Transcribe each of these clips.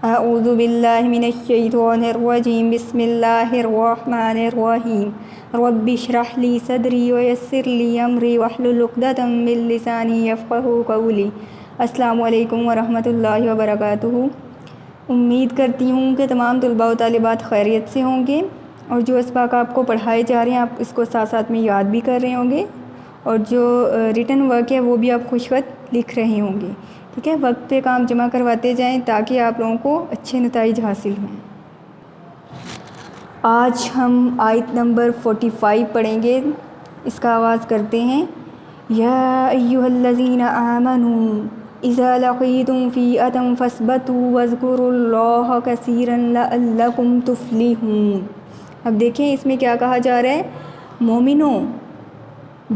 اعوذ باللہ من الشیطان الرجیم بسم اللہ الرحمن الرحیم رب اشرح لی صدری ویسر لی امری واحلل عقدۃ من لسانی یفقہوا قولی۔ السلام علیکم ورحمۃ اللہ وبرکاتہ۔ امید کرتی ہوں کہ تمام طلباء و طالبات خیریت سے ہوں گے اور جو اسباق آپ کو پڑھائے جا رہے ہیں آپ اس کو ساتھ ساتھ میں یاد بھی کر رہے ہوں گے اور جو ریٹن ورک ہے وہ بھی آپ خوش خط لکھ رہے ہوں گے۔ ٹھیک ہے، وقت پہ کام جمع کرواتے جائیں تاکہ آپ لوگوں کو اچھے نتائج حاصل ہوں۔ آج ہم آیت نمبر 45 پڑھیں گے۔ اس کا آغاز کرتے ہیں۔ یا ایھا الذین آمنوا اذا لقیتم فئۃ فاثبتوا واذکروا اللہ کثیرا لعلکم تفلحون۔ اب دیکھیں اس میں کیا کہا جا رہا ہے، مومنوں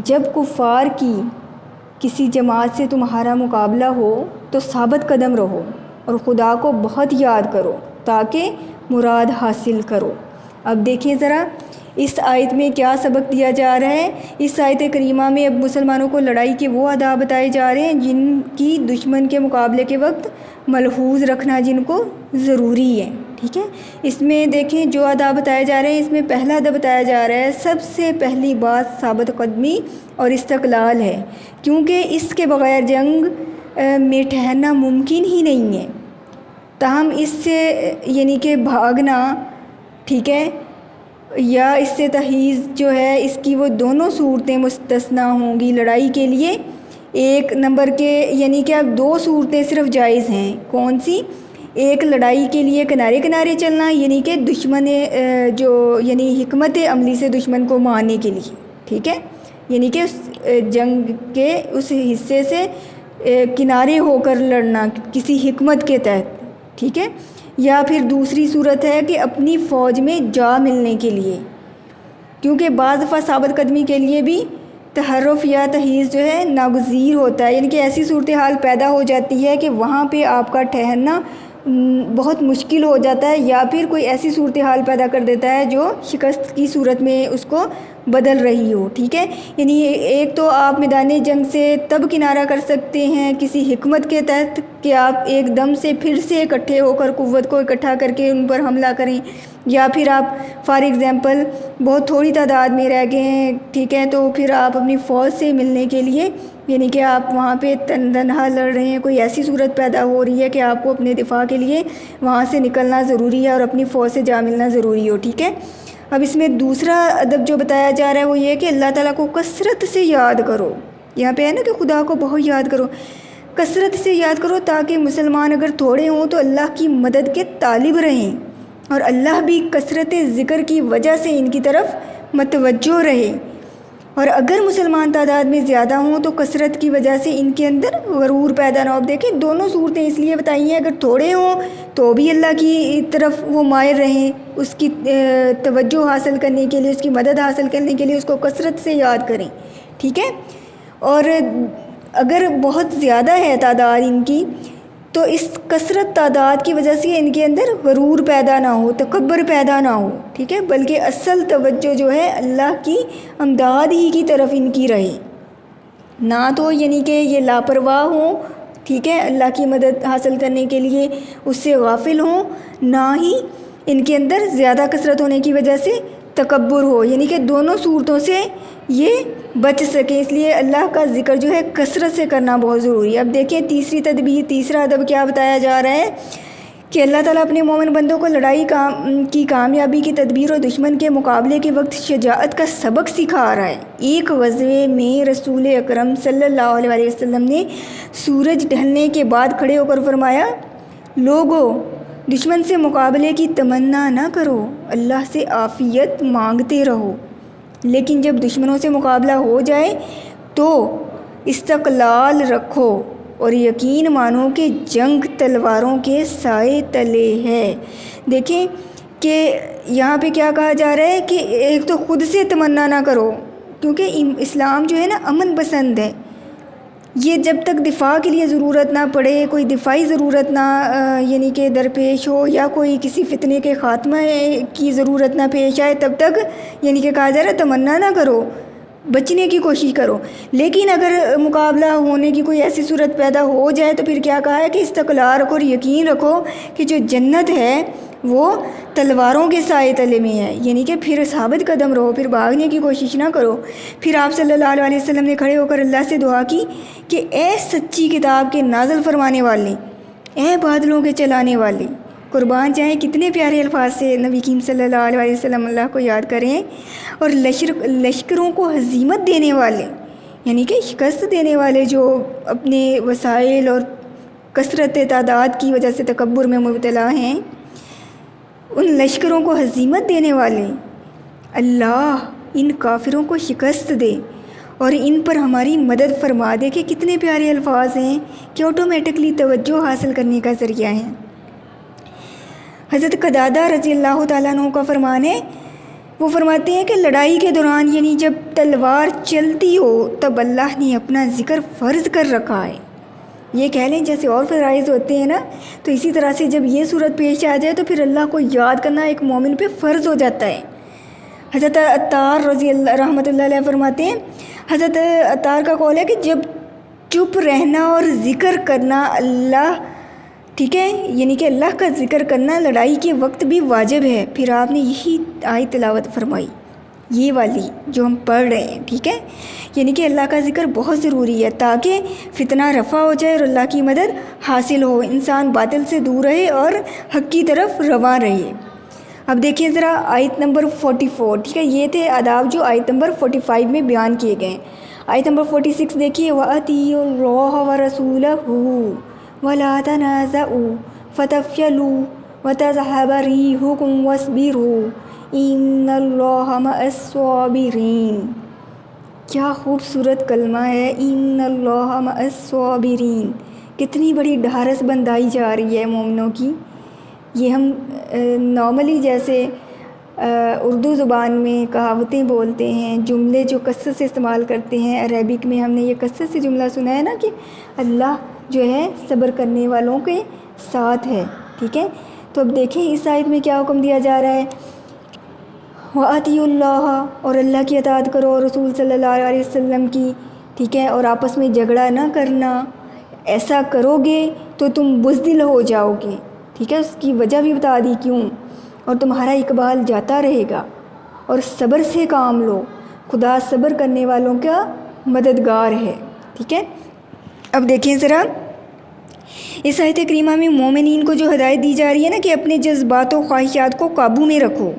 جب کفار کی کسی جماعت سے تمہارا مقابلہ ہو تو ثابت قدم رہو اور خدا کو بہت یاد کرو تاکہ مراد حاصل کرو۔ اب دیکھیں ذرا اس آیت میں کیا سبق دیا جا رہا ہے۔ اس آیت کریمہ میں اب مسلمانوں کو لڑائی کے وہ آداب بتائے جا رہے ہیں جن کی دشمن کے مقابلے کے وقت ملحوظ رکھنا جن کو ضروری ہے۔ ٹھیک ہے، اس میں دیکھیں جو آداب بتائے جا رہے ہیں اس میں پہلا ادب بتایا جا رہا ہے، سب سے پہلی بات ثابت قدمی اور استقلال ہے، کیونکہ اس کے بغیر جنگ میں ٹھہرنا ممکن ہی نہیں ہے۔ تاہم اس سے یعنی کہ بھاگنا، ٹھیک ہے، یا اس سے تحیز جو ہے اس کی وہ دونوں صورتیں مستثنیٰ ہوں گی لڑائی کے لیے۔ ایک نمبر کے یعنی کہ اب دو صورتیں صرف جائز ہیں، کون سی؟ ایک لڑائی کے لیے کنارے کنارے چلنا، یعنی کہ دشمن جو یعنی حکمت عملی سے دشمن کو مارنے کے لیے، ٹھیک ہے، یعنی کہ اس جنگ کے اس حصے سے کنارے ہو کر لڑنا کسی حکمت کے تحت، ٹھیک ہے۔ یا پھر دوسری صورت ہے کہ اپنی فوج میں جا ملنے کے لیے، کیونکہ بعض دفعہ ثابت قدمی کے لیے بھی تحرف یا تحیز جو ہے ناگزیر ہوتا ہے، یعنی کہ ایسی صورتحال پیدا ہو جاتی ہے کہ وہاں پہ آپ کا ٹھہرنا بہت مشکل ہو جاتا ہے، یا پھر کوئی ایسی صورتحال پیدا کر دیتا ہے جو شکست کی صورت میں اس کو بدل رہی ہو۔ ٹھیک ہے، یعنی ایک تو آپ میدان جنگ سے تب کنارہ کر سکتے ہیں کسی حکمت کے تحت کہ آپ ایک دم سے پھر سے اکٹھے ہو کر قوت کو اکٹھا کر کے ان پر حملہ کریں، یا پھر آپ فار ایگزامپل بہت تھوڑی تعداد میں رہ گئے ہیں، ٹھیک ہے، تو پھر آپ اپنی فوج سے ملنے کے لیے یعنی کہ آپ وہاں پہ تنہا لڑ رہے ہیں، کوئی ایسی صورت پیدا ہو رہی ہے کہ آپ کو اپنے دفاع کے لیے وہاں سے نکلنا ضروری ہے اور اپنی فوج سے جا ملنا ضروری ہو۔ ٹھیک ہے، اب اس میں دوسرا ادب جو بتایا جا رہا ہے وہ یہ ہے کہ اللہ تعالیٰ کو کثرت سے یاد کرو۔ یہاں پہ ہے نا کہ خدا کو بہت یاد کرو، کثرت سے یاد کرو تاکہ مسلمان اگر تھوڑے ہوں تو اللہ کی مدد کے طالب رہیں اور اللہ بھی کثرت ذکر کی وجہ سے ان کی طرف متوجہ رہے، اور اگر مسلمان تعداد میں زیادہ ہوں تو کثرت کی وجہ سے ان کے اندر غرور پیدا نہ ہو۔ دیکھیں دونوں صورتیں اس لیے بتائی ہیں، اگر تھوڑے ہوں تو بھی اللہ کی طرف وہ مائل رہیں، اس کی توجہ حاصل کرنے کے لیے، اس کی مدد حاصل کرنے کے لیے اس کو کثرت سے یاد کریں، ٹھیک ہے۔ اور اگر بہت زیادہ ہے تعداد ان کی تو اس کثرت تعداد کی وجہ سے ان کے اندر غرور پیدا نہ ہو، تکبر پیدا نہ ہو، ٹھیک ہے، بلکہ اصل توجہ جو ہے اللہ کی امداد ہی کی طرف ان کی رہے، نہ تو یعنی کہ یہ لاپرواہ ہوں، ٹھیک ہے، اللہ کی مدد حاصل کرنے کے لیے اس سے غافل ہوں، نہ ہی ان کے اندر زیادہ کثرت ہونے کی وجہ سے تکبر ہو، یعنی کہ دونوں صورتوں سے یہ بچ سکیں۔ اس لیے اللہ کا ذکر جو ہے کثرت سے کرنا بہت ضروری ہے۔ اب دیکھیں تیسری تدبیر، تیسرا ادب کیا بتایا جا رہا ہے کہ اللہ تعالیٰ اپنے مومن بندوں کو لڑائی کی کامیابی کی تدبیر اور دشمن کے مقابلے کے وقت شجاعت کا سبق سکھا رہا ہے۔ ایک غزوے میں رسول اکرم صلی اللہ علیہ وسلم نے سورج ڈھلنے کے بعد کھڑے ہو کر فرمایا، لوگو دشمن سے مقابلے کی تمنا نہ کرو، اللہ سے عافیت مانگتے رہو، لیکن جب دشمنوں سے مقابلہ ہو جائے تو استقلال رکھو اور یقین مانو کہ جنگ تلواروں کے سائے تلے ہے۔ دیکھیں کہ یہاں پہ کیا کہا جا رہا ہے کہ ایک تو خود سے تمنا نہ کرو، کیونکہ اسلام جو ہے نا امن پسند ہے، یہ جب تک دفاع کے لیے ضرورت نہ پڑے، کوئی دفاعی ضرورت نہ یعنی کہ درپیش ہو یا کوئی کسی فتنے کے خاتمہ کی ضرورت نہ پیش آئے، تب تک یعنی کہ کہا جا رہا ہے تمنا نہ کرو، بچنے کی کوشش کرو. لیکن اگر مقابلہ ہونے کی کوئی ایسی صورت پیدا ہو جائے تو پھر کیا کہا ہے کہ استقلال رکھو اور یقین رکھو کہ جو جنت ہے وہ تلواروں کے سائے تلے میں ہے. یعنی کہ پھر ثابت قدم رہو، پھر بھاگنے کی کوشش نہ کرو. پھر آپ صلی اللہ علیہ وسلم نے کھڑے ہو کر اللہ سے دعا کی کہ اے سچی کتاب کے نازل فرمانے والے، اے بادلوں کے چلانے والے. قربان جائیں کتنے پیارے الفاظ سے نبی کریم صلی اللہ علیہ وسلم اللہ کو یاد کریں. اور لشکروں کو ہزیمت دینے والے، یعنی کہ شکست دینے والے جو اپنے وسائل اور کثرت تعداد کی وجہ سے تکبر میں مبتلا ہیں، ان لشکروں کو ہزیمت دینے والے اللہ ان کافروں کو شکست دے اور ان پر ہماری مدد فرما دے. کہ کتنے پیارے الفاظ ہیں کہ آٹومیٹکلی توجہ حاصل کرنے کا ذریعہ ہیں. حضرت قتادہ رضی اللہ تعالیٰ عنہ کا فرمان ہے، وہ فرماتے ہیں کہ لڑائی کے دوران یعنی جب تلوار چلتی ہو تب اللہ نے اپنا ذکر فرض کر رکھا ہے. یہ کہہ لیں جیسے اور فرائض ہوتے ہیں نا، تو اسی طرح سے جب یہ صورت پیش آ جائے تو پھر اللہ کو یاد کرنا ایک مومن پہ فرض ہو جاتا ہے. حضرت عطار رضی اللہ رحمۃ اللہ علیہ فرماتے ہیں، حضرت عطار کا قول ہے کہ جب چپ رہنا اور ذکر کرنا اللہ، ٹھیک ہے، یعنی کہ اللہ کا ذکر کرنا لڑائی کے وقت بھی واجب ہے. پھر آپ نے یہی آیت تلاوت فرمائی، یہ والی جو ہم پڑھ رہے ہیں، ٹھیک ہے. یعنی کہ اللہ کا ذکر بہت ضروری ہے تاکہ فتنہ رفع ہو جائے اور اللہ کی مدد حاصل ہو، انسان باطل سے دور رہے اور حق کی طرف رواں رہے. اب دیکھیں ذرا آیت نمبر 44، ٹھیک ہے. یہ تھے آداب جو آیت نمبر 45 میں بیان کیے گئے ہیں. آیت نمبر 46 دیکھیے، وَأَطِیعُوا اللَّهَ وَرَسُولَهُ وَلَا تَنَازَعُوا فَتَفْشَلُوا وَتَذْهَبَ رِيحُكُمْ وَاصْبِرُوا إِنَّ اللَّهَ مَعَ الصَّابِرِينَ. کیا خوبصورت کلمہ ہے، ان اللہ مع الصابرین. کتنی بڑی ڈھارس بندائی جا رہی ہے مومنوں کی. یہ ہم نارملی جیسے اردو زبان میں کہاوتیں بولتے ہیں، جملے جو کثرت سے استعمال کرتے ہیں، عربک میں ہم نے یہ کثرت سے جملہ سنا ہے نا کہ اللہ جو ہے صبر کرنے والوں کے ساتھ ہے، ٹھیک ہے. تو اب دیکھیں اس آیت میں کیا حکم دیا جا رہا ہے، وَأَطِیعُوا اللَّهَ، اور اللہ کی اطاعت کرو اور رسول صلی اللہ علیہ وسلم کی، ٹھیک ہے. اور آپس میں جھگڑا نہ کرنا، ایسا کرو گے تو تم بزدل ہو جاؤ گے، ٹھیک ہے. اس کی وجہ بھی بتا دی کیوں، اور تمہارا اقبال جاتا رہے گا. اور صبر سے کام لو، خدا صبر کرنے والوں کا مددگار ہے، ٹھیک ہے. اب دیکھیں ذرا اس آیت کریمہ میں مومنین کو جو ہدایت دی جا رہی ہے نا کہ اپنے جذبات و خواہشات کو قابو میں رکھو،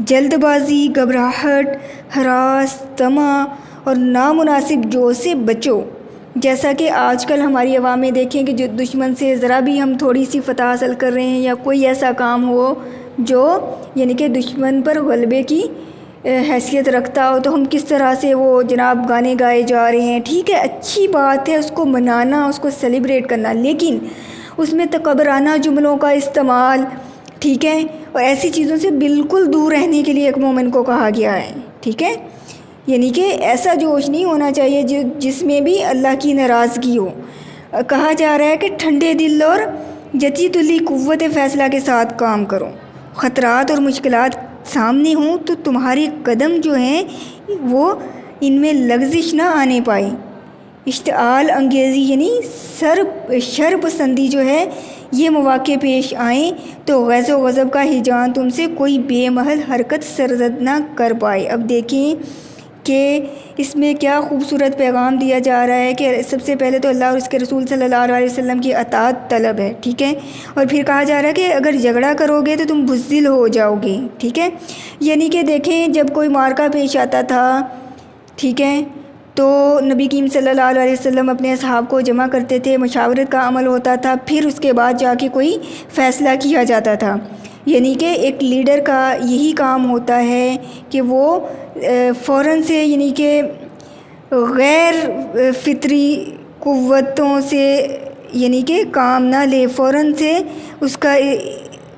جلد بازی، گھبراہٹ، ہراس، طمع اور نامناسب جوش سے بچو. جیسا کہ آج کل ہماری عوام میں دیکھیں کہ جو دشمن سے ذرا بھی ہم تھوڑی سی فتح حاصل کر رہے ہیں یا کوئی ایسا کام ہو جو یعنی کہ دشمن پر غلبے کی حیثیت رکھتا ہو تو ہم کس طرح سے وہ جناب گانے گائے جا رہے ہیں. ٹھیک ہے، اچھی بات ہے اس کو منانا، اس کو سیلیبریٹ کرنا، لیکن اس میں تکبرانہ جملوں کا استعمال، ٹھیک ہے، اور ایسی چیزوں سے بالکل دور رہنے کے لیے ایک مومن کو کہا گیا ہے، ٹھیک ہے. یعنی کہ ایسا جوش نہیں ہونا چاہیے جس میں بھی اللہ کی ناراضگی ہو. کہا جا رہا ہے کہ ٹھنڈے دل اور جچی تلی قوت فیصلہ کے ساتھ کام کرو. خطرات اور مشکلات سامنے ہوں تو تمہارے قدم جو ہیں وہ ان میں لغزش نہ آنے پائے. اشتعال انگیزی یعنی شر پسندی جو ہے یہ مواقع پیش آئیں تو غیظ و غضب کا ہیجان تم سے کوئی بے محل حرکت سرزد نہ کر پائے. اب دیکھیں کہ اس میں کیا خوبصورت پیغام دیا جا رہا ہے کہ سب سے پہلے تو اللہ اور اس کے رسول صلی اللہ علیہ وسلم کی اطاعت طلب ہے، ٹھیک ہے. اور پھر کہا جا رہا ہے کہ اگر جھگڑا کرو گے تو تم بزدل ہو جاؤ گے، ٹھیک ہے. یعنی کہ دیکھیں جب کوئی معرکہ پیش آتا تھا، ٹھیک ہے، تو نبی کریم صلی اللہ علیہ وسلم اپنے اصحاب کو جمع کرتے تھے، مشاورت کا عمل ہوتا تھا، پھر اس کے بعد جا کے کوئی فیصلہ کیا جاتا تھا. یعنی کہ ایک لیڈر کا یہی کام ہوتا ہے کہ وہ فوراً سے یعنی کہ غیر فطری قوتوں سے یعنی کہ کام نہ لے، فوراً سے اس کا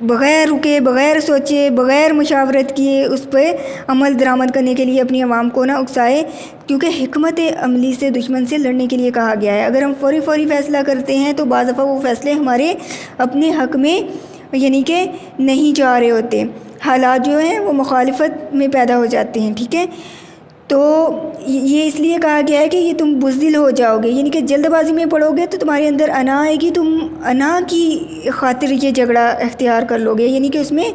بغیر رکے، بغیر سوچے، بغیر مشاورت کیے اس پہ عمل درآمد کرنے کے لیے اپنی عوام کو نہ اکسائے، کیونکہ حکمت عملی سے دشمن سے لڑنے کے لیے کہا گیا ہے. اگر ہم فوری فیصلہ کرتے ہیں تو بعض دفعہ وہ فیصلے ہمارے اپنے حق میں یعنی کہ نہیں جا رہے ہوتے، حالات جو ہیں وہ مخالفت میں پیدا ہو جاتے ہیں، ٹھیک ہے. تو یہ اس لیے کہا گیا ہے کہ یہ تم بزدل ہو جاؤ گے، یعنی کہ جلد بازی میں پڑھو گے تو تمہارے اندر انا آئے گی، تم انا کی خاطر یہ جھگڑا اختیار کر لو گے، یعنی کہ اس میں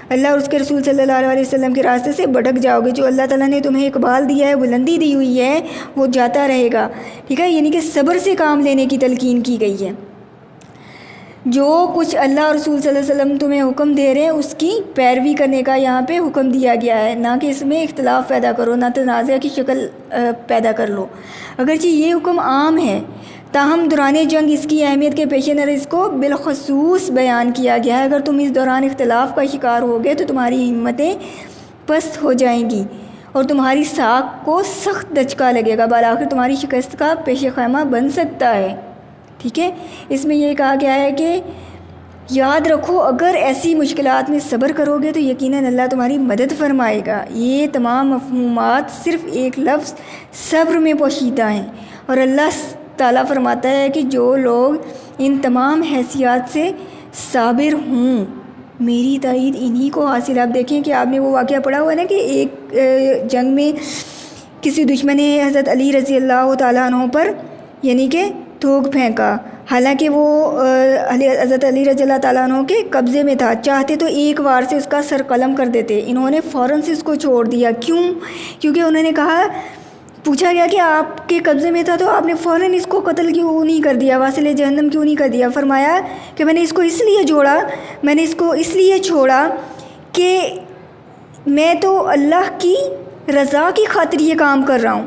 اللہ اور اس کے رسول صلی اللہ علیہ وسلم کے راستے سے بھٹک جاؤ گے۔ جو اللہ تعالیٰ نے تمہیں اقبال دیا ہے، بلندی دی ہوئی ہے، وہ جاتا رہے گا، ٹھیک ہے، یعنی کہ صبر سے کام لینے کی تلقین کی گئی ہے۔ جو کچھ اللہ اور رسول صلی اللہ علیہ وسلم تمہیں حکم دے رہے ہیں اس کی پیروی کرنے کا یہاں پہ حکم دیا گیا ہے، نہ کہ اس میں اختلاف پیدا کرو، نہ تنازع کی شکل پیدا کر لو۔ اگرچہ یہ حکم عام ہے، تاہم دوران جنگ اس کی اہمیت کے پیش نظر اس کو بالخصوص بیان کیا گیا ہے۔ اگر تم اس دوران اختلاف کا شکار ہوگے تو تمہاری ہمتیں پست ہو جائیں گی اور تمہاری ساکھ کو سخت دھچکا لگے گا، بالآخر تمہاری شکست کا پیش خیمہ بن سکتا ہے، ٹھیک ہے۔ اس میں یہ کہا گیا ہے کہ یاد رکھو اگر ایسی مشکلات میں صبر کرو گے تو یقیناً اللہ تمہاری مدد فرمائے گا۔ یہ تمام مفہومات صرف ایک لفظ صبر میں پوشیدہ ہیں، اور اللہ تعالیٰ فرماتا ہے کہ جو لوگ ان تمام حیثیات سے صابر ہوں میری تائید انہی کو حاصل۔ آپ دیکھیں کہ آپ نے وہ واقعہ پڑھا ہوا ہے نا کہ ایک جنگ میں کسی دشمن نے حضرت علی رضی اللہ تعالیٰ عنہ پر یعنی کہ تھوک پھینکا، حالانکہ وہ حضرت علی رضی اللہ تعالیٰ عنہ کے قبضے میں تھا، چاہتے تو ایک وار سے اس کا سر قلم کر دیتے، انہوں نے فوراً سے اس کو چھوڑ دیا۔ کیوں؟ کیونکہ انہوں نے کہا، پوچھا گیا کہ آپ کے قبضے میں تھا تو آپ نے فوراً اس کو قتل کیوں نہیں کر دیا، واصل جہنم کیوں نہیں کر دیا؟ فرمایا کہ میں نے اس کو اس لیے چھوڑا کہ میں تو اللہ کی رضا کی خاطر یہ کام کر رہا ہوں،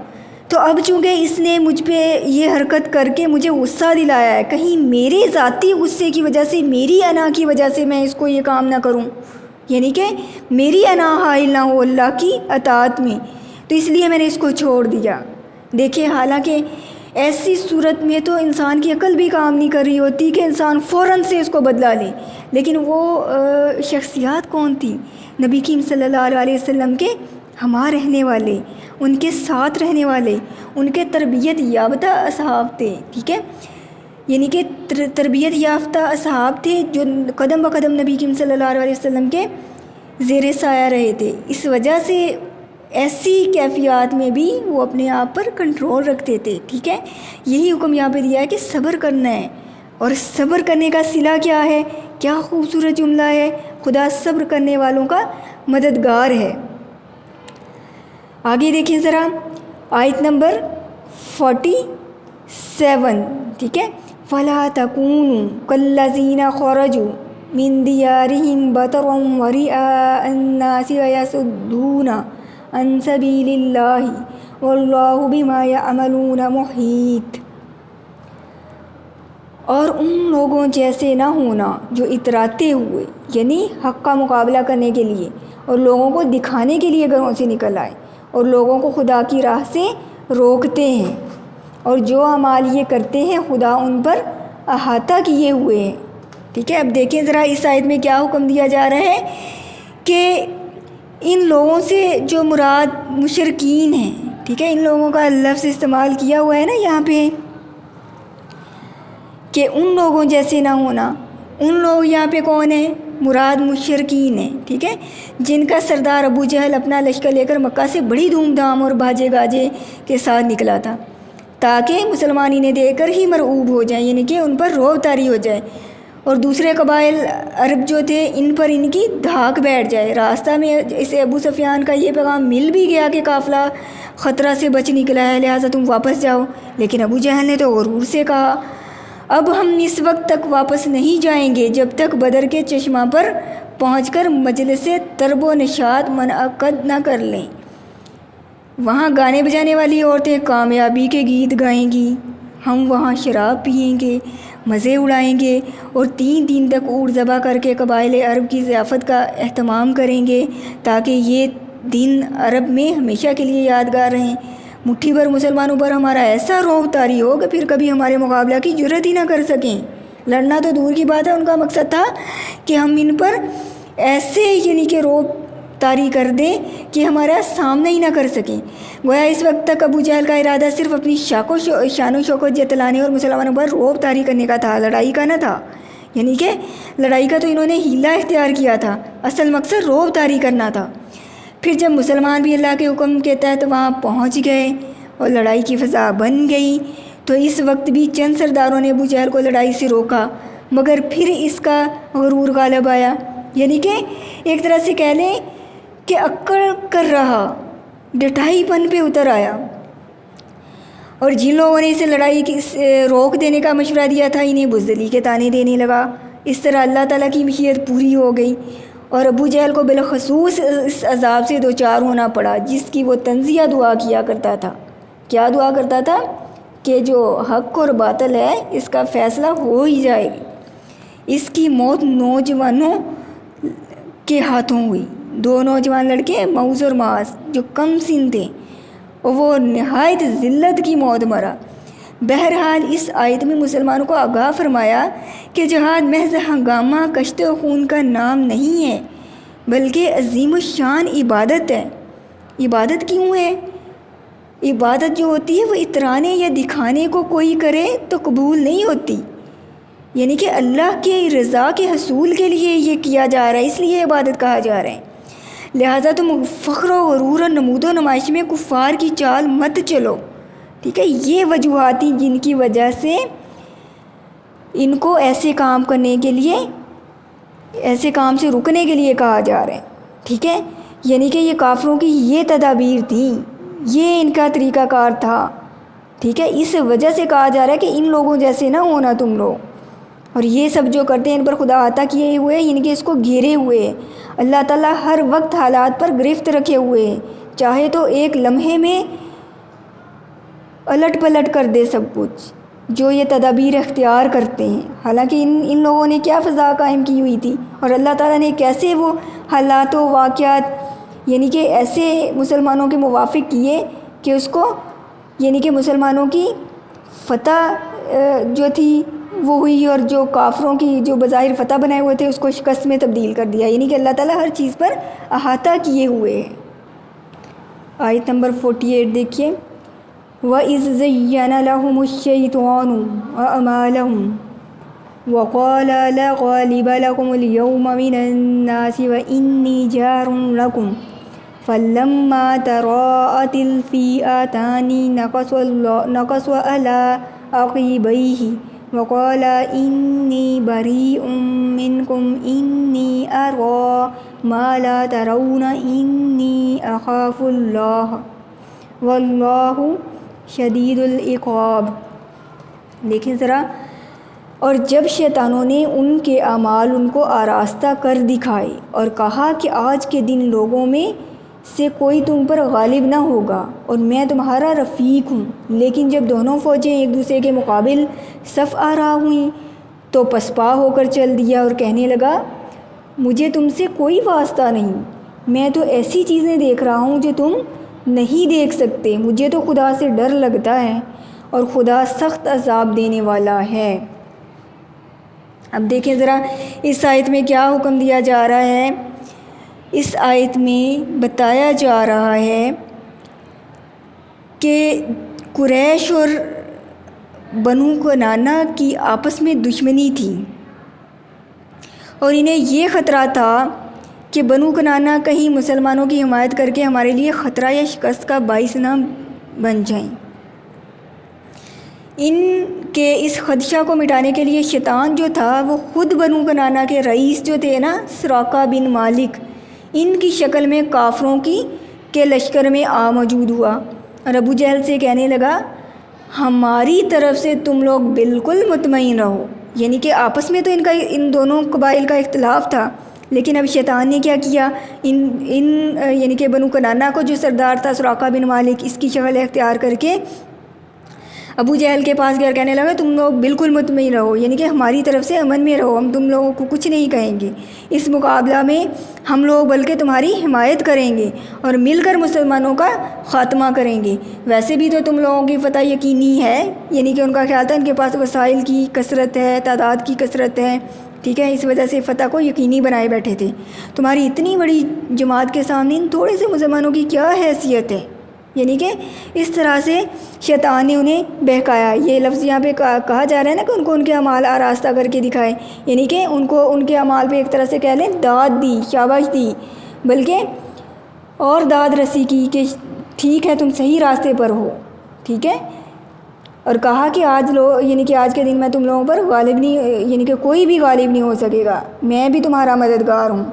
تو اب چونکہ اس نے مجھ پہ یہ حرکت کر کے مجھے غصہ دلایا ہے، کہیں میرے ذاتی غصے کی وجہ سے، میری انا کی وجہ سے میں اس کو یہ کام نہ کروں، یعنی کہ میری انا حائل نہ ہو اللہ کی اطاعت میں، تو اس لیے میں نے اس کو چھوڑ دیا۔ دیکھیں حالانکہ ایسی صورت میں تو انسان کی عقل بھی کام نہیں کر رہی ہوتی کہ انسان فوراً سے اس کو بدلا لے، لیکن وہ شخصیات کون تھی؟ نبی کریم صلی اللہ علیہ وسلم کے ہمارے رہنے والے، ان کے ساتھ رہنے والے، ان کے تربیت یافتہ اصحاب تھے، ٹھیک ہے، یعنی کہ تربیت یافتہ اصحاب تھے جو قدم بقدم نبی کریم صلی اللہ علیہ وسلم کے زیر سایہ رہے تھے، اس وجہ سے ایسی کیفیات میں بھی وہ اپنے آپ پر کنٹرول رکھتے تھے، ٹھیک ہے۔ یہی حکم یہاں پہ دیا ہے کہ صبر کرنا ہے، اور صبر کرنے کا صلہ کیا ہے؟ کیا خوبصورت جملہ ہے، خدا صبر کرنے والوں کا مددگار ہے۔ آگے دیکھیں ذرا آیت نمبر 47، ٹھیک ہے، فَلَا تَكُونُوا كَالَّذِينَ خَرَجُوا مِن دِيَارِهِمْ بَطَرًا وَرِئَاءَ النَّاسِ وَيَصُدُّونَ عَن سَبِيلِ اللَّهِ وَاللَّهُ بِمَا يَعْمَلُونَ مُحِيطٌ۔ اور ان لوگوں جیسے نہ ہونا جو اتراتے ہوئے یعنی حق کا مقابلہ کرنے کے لیے اور لوگوں کو دکھانے کے لیے گھروں سے نکل آئے اور لوگوں کو خدا کی راہ سے روکتے ہیں، اور جو اعمال یہ کرتے ہیں خدا ان پر احاطہ کیے ہوئے ہیں، ٹھیک ہے۔ اب دیکھیں ذرا اس آیت میں کیا حکم دیا جا رہا ہے کہ ان لوگوں سے جو مراد مشرکین ہیں، ٹھیک ہے، ان لوگوں کا لفظ استعمال کیا ہوا ہے نا یہاں پہ کہ ان لوگوں جیسے نہ ہونا، ان لوگ یہاں پہ کون ہیں؟ مراد مشرکین ہیں، ٹھیک ہے، جن کا سردار ابو جہل اپنا لشکر لے کر مکہ سے بڑی دھوم دھام اور باجے گاجے کے ساتھ نکلا تھا تاکہ مسلمان انہیں دیکھ کر ہی مرعوب ہو جائیں، یعنی کہ ان پر رعب طاری ہو جائے، اور دوسرے قبائل عرب جو تھے ان پر ان کی دھاک بیٹھ جائے۔ راستہ میں اسے ابو سفیان کا یہ پیغام مل بھی گیا کہ قافلہ خطرہ سے بچ نکلا ہے، لہٰذا تم واپس جاؤ، لیکن ابو جہل نے تو غرور سے کہا، اب ہم اس وقت تک واپس نہیں جائیں گے جب تک بدر کے چشمہ پر پہنچ کر مجلس طرب و نشاط منعقد نہ کر لیں۔ وہاں گانے بجانے والی عورتیں کامیابی کے گیت گائیں گی، ہم وہاں شراب پئیں گے، مزے اڑائیں گے، اور 3 دن تک اونٹ ذبح کر کے قبائل عرب کی ضیافت کا اہتمام کریں گے تاکہ یہ دن عرب میں ہمیشہ کے لیے یادگار رہیں۔ مٹھی بھر مسلمانوں پر ہمارا ایسا رعب طاری ہو کہ پھر کبھی ہمارے مقابلہ کی جرات ہی نہ کر سکیں، لڑنا تو دور کی بات ہے، ان کا مقصد تھا کہ ہم ان پر ایسے یعنی کہ رعب طاری کر دیں کہ ہمارا سامنا ہی نہ کر سکیں۔ گویا اس وقت تک ابو جہل کا ارادہ صرف اپنی شان و شوکت جتلانے اور مسلمانوں پر رعب طاری کرنے کا تھا، لڑائی کا نہ تھا، یعنی کہ لڑائی کا تو انہوں نے ہیلہ اختیار کیا تھا، اصل مقصد رعب طاری کرنا تھا۔ پھر جب مسلمان بھی اللہ کے حکم کے تحت وہاں پہنچ گئے اور لڑائی کی فضا بن گئی، تو اس وقت بھی چند سرداروں نے ابو جہل کو لڑائی سے روکا، مگر پھر اس کا غرور غالب آیا، یعنی کہ ایک طرح سے کہہ لیں کہ اکڑ کر رہا، ڈٹائی پن پہ اتر آیا، اور جن لوگوں نے اسے لڑائی کی روک دینے کا مشورہ دیا تھا انہیں بزدلی کے طعنے دینے لگا۔ اس طرح اللہ تعالیٰ کی مشیت پوری ہو گئی اور ابو جہل کو بالخصوص اس عذاب سے دوچار ہونا پڑا جس کی وہ تنزیہ دعا کیا کرتا تھا۔ کیا دعا کرتا تھا؟ کہ جو حق اور باطل ہے اس کا فیصلہ ہو ہی جائے گی۔ اس کی موت نوجوانوں کے ہاتھوں ہوئی۔ دو نوجوان لڑکے موز اور معاذ جو کم سن تھے، وہ نہایت ذلت کی موت مرا۔ بہرحال اس آیت میں مسلمانوں کو آگاہ فرمایا کہ جہاد محض ہنگامہ کشت و خون کا نام نہیں ہے، بلکہ عظیم الشان عبادت ہے۔ عبادت کیوں ہے؟ عبادت جو ہوتی ہے وہ اترانے یا دکھانے کو کوئی کرے تو قبول نہیں ہوتی، یعنی کہ اللہ کے رضا کے حصول کے لیے یہ کیا جا رہا ہے، اس لیے عبادت کہا جا رہا ہے۔ لہٰذا تم فخر و غرور اور نمود و نمائش میں کفار کی چال مت چلو، ٹھیک ہے۔ یہ وجوہات ہیں جن کی وجہ سے ان کو ایسے کام کرنے کے لیے، ایسے کام سے رکنے کے لیے کہا جا رہا ہے، ٹھیک ہے۔ یعنی کہ یہ کافروں کی یہ تدابیر تھیں، یہ ان کا طریقہ کار تھا، ٹھیک ہے۔ اس وجہ سے کہا جا رہا ہے کہ ان لوگوں جیسے نہ ہونا تم لوگ، اور یہ سب جو کرتے ہیں ان پر خدا عطا کیے ہوئے ہیں، یعنی کہ اس کو گھیرے ہوئے ہیں۔ اللہ تعالیٰ ہر وقت حالات پر گرفت رکھے ہوئے ہیں، چاہے تو ایک لمحے میں الٹ پلٹ کر دے سب کچھ جو یہ تدابیر اختیار کرتے ہیں۔ حالانکہ ان لوگوں نے کیا فضا قائم کی ہوئی تھی، اور اللہ تعالیٰ نے کیسے وہ حالات و واقعات یعنی کہ ایسے مسلمانوں کے موافق کیے کہ اس کو، یعنی کہ مسلمانوں کی فتح جو تھی وہ ہوئی، اور جو کافروں کی جو بظاہر فتح بنائے ہوئے تھے اس کو شکست میں تبدیل کر دیا، یعنی کہ اللہ تعالیٰ ہر چیز پر احاطہ کیے ہوئے ہیں۔ آیت نمبر 48 دیکھیے، وَإِذْ زَيَّنَ لَهُمُ الشَّيْطَانُ أَعْمَالَهُمْ وَقَالَ لَا غَالِبَ لَكُمُ الْيَوْمَ مِنَ النَّاسِ وَإِنِّي جَارٌ لَكُمْ فَلَمَّا تَرَاءَتِ الْفِئَتَانِ نَكَصَ عَلَىٰ عَقِبَيْهِ وَقَالَ إِنِّي بَرِيءٌ مِّنكُمْ إِنِّي أَرَىٰ مَا لَا تَرَوْنَ إِنِّي أَخَافُ اللَّهَ وَاللَّهُ شدید العقاب۔ دیکھیں ذرا، اور جب شیطانوں نے ان کے اعمال ان کو آراستہ کر دکھائے اور کہا کہ آج کے دن لوگوں میں سے کوئی تم پر غالب نہ ہوگا اور میں تمہارا رفیق ہوں، لیکن جب دونوں فوجیں ایک دوسرے کے مقابل صف آرا ہوئیں تو پسپا ہو کر چل دیا اور کہنے لگا مجھے تم سے کوئی واسطہ نہیں، میں تو ایسی چیزیں دیکھ رہا ہوں جو تم نہیں دیکھ سکتے، مجھے تو خدا سے ڈر لگتا ہے اور خدا سخت عذاب دینے والا ہے۔ اب دیکھیں ذرا اس آیت میں کیا حکم دیا جا رہا ہے۔ اس آیت میں بتایا جا رہا ہے کہ قریش اور بنو کنانہ کی آپس میں دشمنی تھی، اور انہیں یہ خطرہ تھا کہ بنو کنانہ کہیں مسلمانوں کی حمایت کر کے ہمارے لیے خطرہ یا شکست کا باعث نہ بن جائیں۔ ان کے اس خدشہ کو مٹانے کے لیے شیطان جو تھا وہ خود بنو کنانہ کے رئیس جو تھے نا سراقہ بن مالک، ان کی شکل میں کافروں کے لشکر میں آ موجود ہوا اور ابو جہل سے کہنے لگا ہماری طرف سے تم لوگ بالکل مطمئن رہو، یعنی کہ آپس میں تو ان دونوں قبائل کا اختلاف تھا، لیکن اب شیطان نے کیا کیا، یعنی کہ بنو کنانہ کو جو سردار تھا سراقہ بن مالک، اس کی شکل اختیار کر کے ابو جہل کے پاس گیا، کہنے لگا تم لوگ بالکل مطمئن رہو، یعنی کہ ہماری طرف سے امن میں رہو، ہم تم لوگوں کو کچھ نہیں کہیں گے، اس مقابلہ میں ہم لوگ بلکہ تمہاری حمایت کریں گے اور مل کر مسلمانوں کا خاتمہ کریں گے۔ ویسے بھی تو تم لوگوں کی فتح یقینی ہے، یعنی کہ ان کا خیال تھا ان کے پاس وسائل کی کثرت ہے، تعداد کی کثرت ہے، ٹھیک ہے، اس وجہ سے فتح کو یقینی بنائے بیٹھے تھے۔ تمہاری اتنی بڑی جماعت کے سامنے ان تھوڑے سے مسلمانوں کی کیا حیثیت ہے، یعنی کہ اس طرح سے شیطان نے انہیں بہکایا۔ یہ لفظ یہاں پہ کہا جا رہا ہے نا کہ ان کے اعمال آراستہ کر کے دکھائے، یعنی کہ ان کے اعمال پہ ایک طرح سے کہہ لیں داد دی، شاباش دی، بلکہ اور داد رسی کی کہ ٹھیک ہے تم صحیح راستے پر ہو، ٹھیک ہے، اور کہا کہ یعنی کہ آج کے دن میں تم لوگوں پر غالب نہیں، یعنی کہ کوئی بھی غالب نہیں ہو سکے گا، میں بھی تمہارا مددگار ہوں۔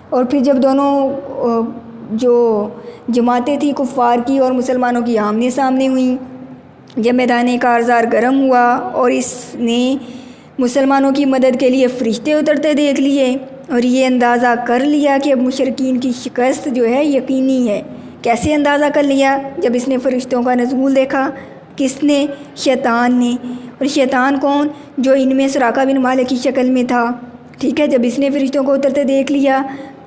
اور پھر جب دونوں جو جماعتیں تھیں کفار کی اور مسلمانوں کی آمنے سامنے ہوئیں، جب میدان کارزار گرم ہوا اور اس نے مسلمانوں کی مدد کے لیے فرشتے اترتے دیکھ لیے اور یہ اندازہ کر لیا کہ اب مشرکین کی شکست جو ہے یقینی ہے۔ کیسے اندازہ کر لیا؟ جب اس نے فرشتوں کا نزول دیکھا۔ کس نے؟ شیطان نے۔ اور شیطان کون؟ جو ان میں سراقہ بن مالک کی شکل میں تھا، ٹھیک ہے۔ جب اس نے فرشتوں کو اترتے دیکھ لیا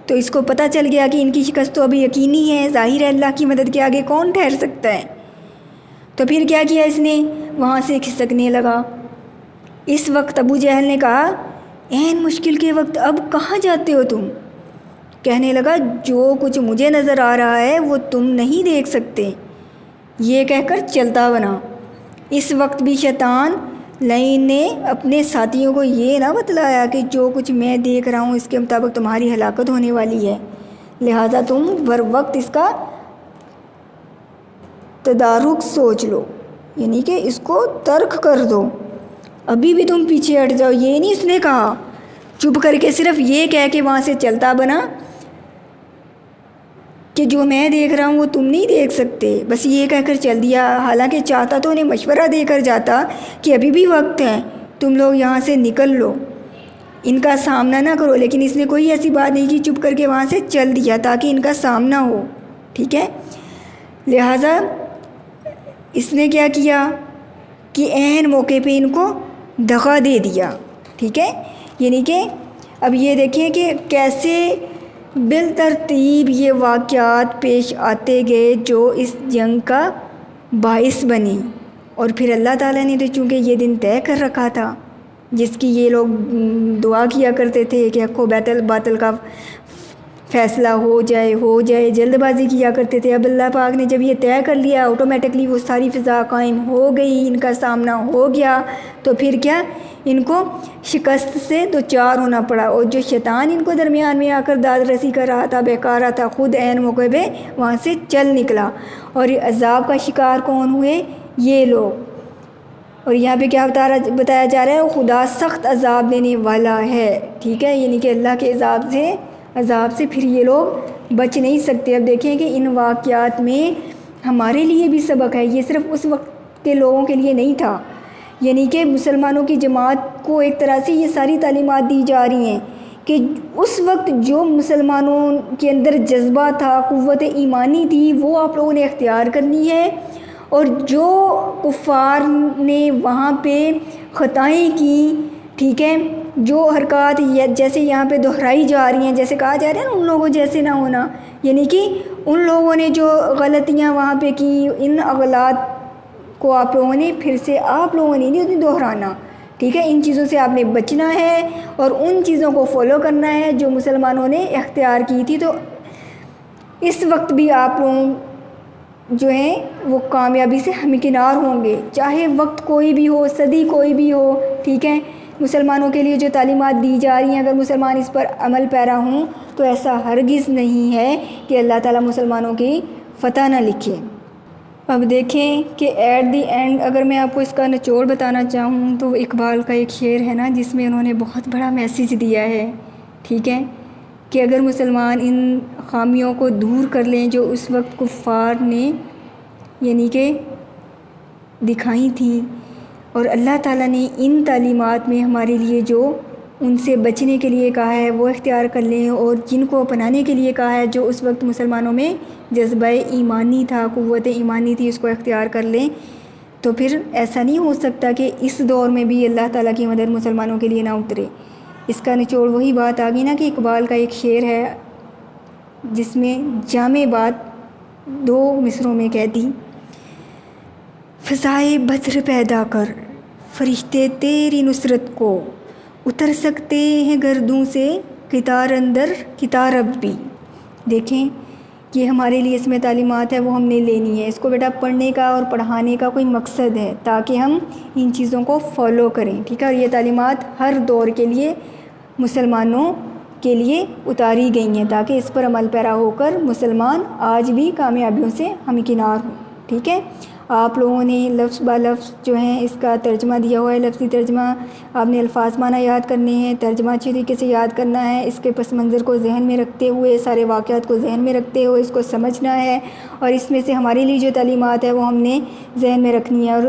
تو اس کو پتہ چل گیا کہ ان کی شکست تو ابھی یقینی ہے، ظاہر ہے اللہ کی مدد کے آگے کون ٹھہر سکتا ہے۔ تو پھر کیا کیا اس نے؟ وہاں سے کھسکنے لگا۔ اس وقت ابو جہل نے کہا عین مشکل کے وقت اب کہاں جاتے ہو تم؟ کہنے لگا جو کچھ مجھے نظر آ رہا ہے وہ تم نہیں دیکھ سکتے، یہ کہہ کر چلتا بنا۔ اس وقت بھی شیطان لعین نے اپنے ساتھیوں کو یہ نہ بتلایا کہ جو کچھ میں دیکھ رہا ہوں اس کے مطابق تمہاری ہلاکت ہونے والی ہے، لہٰذا تم بر وقت اس کا تدارک سوچ لو، یعنی کہ اس کو ترک کر دو، ابھی بھی تم پیچھے ہٹ جاؤ۔ یہ نہیں اس نے کہا، چپ کر کے صرف یہ کہہ کے وہاں سے چلتا بنا کہ جو میں دیکھ رہا ہوں وہ تم نہیں دیکھ سکتے، بس یہ کہہ کر چل دیا۔ حالانکہ چاہتا تو انہیں مشورہ دے کر جاتا کہ ابھی بھی وقت ہے، تم لوگ یہاں سے نکل لو، ان کا سامنا نہ کرو، لیکن اس نے کوئی ایسی بات نہیں کی، چپ کر کے وہاں سے چل دیا تاکہ ان کا سامنا ہو، ٹھیک ہے۔ لہٰذا اس نے کیا کیا کہ عین موقع پہ ان کو دغا دے دیا، ٹھیک ہے۔ یعنی کہ اب یہ دیکھیں کہ کیسے بالترتیب یہ واقعات پیش آتے گئے جو اس جنگ کا باعث بنے، اور پھر اللہ تعالیٰ نے تو چونکہ یہ دن طے کر رکھا تھا جس کی یہ لوگ دعا کیا کرتے تھے کہ حق و باطل کا فیصلہ ہو جائے، جلد بازی کیا کرتے تھے۔ اب اللہ پاک نے جب یہ طے کر لیا آٹومیٹکلی وہ ساری فضا قائم ہو گئی، ان کا سامنا ہو گیا، تو پھر کیا ان کو شکست سے دوچار ہونا پڑا۔ اور جو شیطان ان کو درمیان میں آ کر داد رسی کر رہا تھا، بہکا رہا تھا، خود عین موقع پہ وہاں سے چل نکلا، اور عذاب کا شکار کون ہوئے؟ یہ لوگ۔ اور یہاں پہ کیا بتایا جا رہا ہے؟ خدا سخت عذاب دینے والا ہے، ٹھیک ہے، یعنی کہ اللہ کے عذاب سے پھر یہ لوگ بچ نہیں سکتے۔ اب دیکھیں کہ ان واقعات میں ہمارے لیے بھی سبق ہے، یہ صرف اس وقت کے لوگوں کے لیے نہیں تھا، یعنی کہ مسلمانوں کی جماعت کو ایک طرح سے یہ ساری تعلیمات دی جا رہی ہیں کہ اس وقت جو مسلمانوں کے اندر جذبہ تھا، قوت ایمانی تھی، وہ آپ لوگوں نے اختیار کرنی ہے، اور جو کفار نے وہاں پہ خطائیں کی، ٹھیک ہے، جو حرکات جیسے یہاں پہ دہرائی جا رہی ہیں، جیسے کہا جا رہا ہے نا ان لوگوں جیسے نہ ہونا، یعنی کہ ان لوگوں نے جو غلطیاں وہاں پہ کی، ان اغلاط کو آپ لوگوں نے پھر سے آپ لوگوں نے نہیں دہرانا، ٹھیک ہے۔ ان چیزوں سے آپ نے بچنا ہے اور ان چیزوں کو فالو کرنا ہے جو مسلمانوں نے اختیار کی تھی۔ تو اس وقت بھی آپ لوگ جو ہیں وہ کامیابی سے ہمکنار ہوں گے، چاہے وقت کوئی بھی ہو، صدی کوئی بھی ہو، ٹھیک ہے۔ مسلمانوں کے لیے جو تعلیمات دی جا رہی ہیں اگر مسلمان اس پر عمل پیرا ہوں تو ایسا ہرگز نہیں ہے کہ اللہ تعالیٰ مسلمانوں کی فتح نہ لکھے۔ اب دیکھیں کہ ایٹ دی اینڈ اگر میں آپ کو اس کا نچوڑ بتانا چاہوں تو اقبال کا ایک شعر ہے نا جس میں انہوں نے بہت بڑا میسیج دیا ہے، ٹھیک ہے، کہ اگر مسلمان ان خامیوں کو دور کر لیں جو اس وقت کفار نے یعنی کہ دکھائی تھیں، اور اللہ تعالیٰ نے ان تعلیمات میں ہمارے لیے جو ان سے بچنے کے لیے کہا ہے وہ اختیار کر لیں، اور جن کو اپنانے کے لیے کہا ہے جو اس وقت مسلمانوں میں جذبہ ایمانی تھا، قوت ایمانی تھی، اس کو اختیار کر لیں، تو پھر ایسا نہیں ہو سکتا کہ اس دور میں بھی اللہ تعالیٰ کی مدد مسلمانوں کے لیے نہ اترے۔ اس کا نچوڑ وہی بات آ گئی نا کہ اقبال کا ایک شعر ہے جس میں جامع بات 2 مصروں میں کہہ دی، فضائے بدر پیدا کر فرشتے تیری نصرت کو، اتر سکتے ہیں گردوں سے قطار اندر قطار اب بھی۔ دیکھیں یہ ہمارے لیے اس میں تعلیمات ہے وہ ہم نے لینی ہے، اس کو بیٹا پڑھنے کا اور پڑھانے کا کوئی مقصد ہے تاکہ ہم ان چیزوں کو فالو کریں، ٹھیک ہے۔ اور یہ تعلیمات ہر دور کے لیے مسلمانوں کے لیے اتاری گئی ہیں تاکہ اس پر عمل پیرا ہو کر مسلمان آج بھی کامیابیوں سے ہمکنار ہوں. ٹھیک ہے. آپ لوگوں نے لفظ با لفظ جو ہیں اس کا ترجمہ دیا ہوا ہے، لفظی ترجمہ. آپ نے الفاظ معنی یاد کرنے ہیں، ترجمہ اچھی طریقے سے یاد کرنا ہے، اس کے پس منظر کو ذہن میں رکھتے ہوئے، سارے واقعات کو ذہن میں رکھتے ہوئے اس کو سمجھنا ہے، اور اس میں سے ہمارے لیے جو تعلیمات ہے وہ ہم نے ذہن میں رکھنی ہے. اور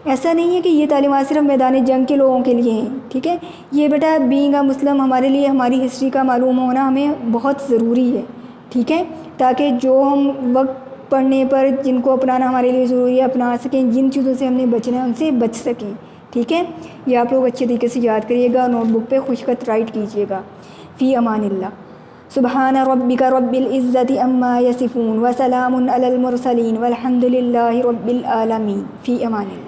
ایسا نہیں ہے کہ یہ تعلیمات صرف میدان جنگ کے لوگوں کے لیے ہیں. ٹھیک ہے. یہ بیٹا بینگ اے مسلم ہمارے لیے ہماری ہسٹری کا معلوم ہونا ہمیں بہت ضروری ہے. ٹھیک ہے. تاکہ جو ہم وقت پڑھنے پر جن کو اپنانا ہمارے لیے ضروری ہے اپنا سکیں، جن چیزوں سے ہم نے بچنا ہے ان سے بچ سکیں. ٹھیک ہے. یہ آپ لوگ اچھے طریقے سے یاد کریے گا، نوٹ بک پہ خوش خط رائٹ کیجیے گا. فی امان اللہ. سبحان ربک رب العزت عما یصفون وسلام علی المرسلین والحمد للہ رب العالمین. فی امان اللہ.